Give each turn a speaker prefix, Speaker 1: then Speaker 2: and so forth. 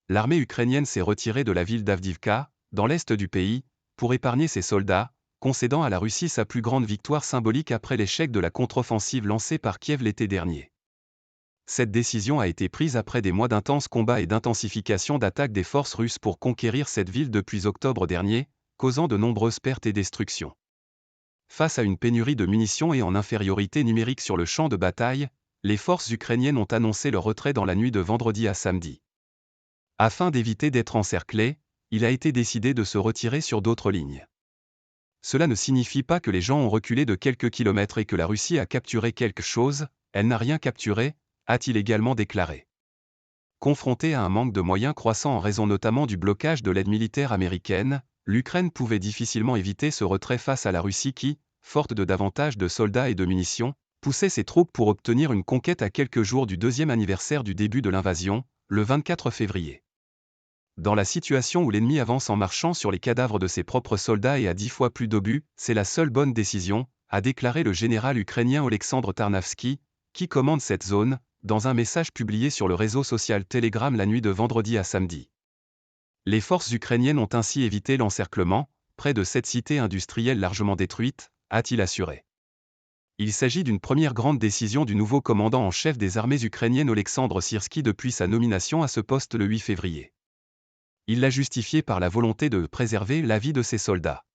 Speaker 1: l'armée ukrainienne s'est retirée de la ville d'Avdiivka, dans l'est du pays, pour épargner ses soldats, concédant à la Russie sa plus grande victoire symbolique après l'échec de la contre-offensive lancée par Kiev l'été dernier. Cette décision a été prise après des mois d'intenses combats et d'intensification d'attaques des forces russes pour conquérir cette ville depuis octobre dernier, causant de nombreuses pertes et destructions. Face à une pénurie de munitions et en infériorité numérique sur le champ de bataille, les forces ukrainiennes ont annoncé leur retrait dans la nuit de vendredi à samedi. Afin d'éviter d'être encerclés, il a été décidé de se retirer sur d'autres lignes. Cela ne signifie pas que les gens ont reculé de quelques kilomètres et que la Russie a capturé quelque chose, elle n'a rien capturé, a-t-il également déclaré. Confrontée à un manque de moyens croissant en raison notamment du blocage de l'aide militaire américaine, l'Ukraine pouvait difficilement éviter ce retrait face à la Russie qui, forte de davantage de soldats et de munitions, poussait ses troupes pour obtenir une conquête à quelques jours du deuxième anniversaire du début de l'invasion, le 24 février. Dans la situation où l'ennemi avance en marchant sur les cadavres de ses propres soldats et à 10 fois plus d'obus, c'est la seule bonne décision, a déclaré le général ukrainien Oleksandr Tarnavski, qui commande cette zone, dans un message publié sur le réseau social Telegram la nuit de vendredi à samedi. Les forces ukrainiennes ont ainsi évité l'encerclement, près de 7 cités industrielles largement détruites, a-t-il assuré. Il s'agit d'une première grande décision du nouveau commandant en chef des armées ukrainiennes Oleksandr Syrski depuis sa nomination à ce poste le 8 février. Il l'a justifié par la volonté de préserver la vie de ses soldats.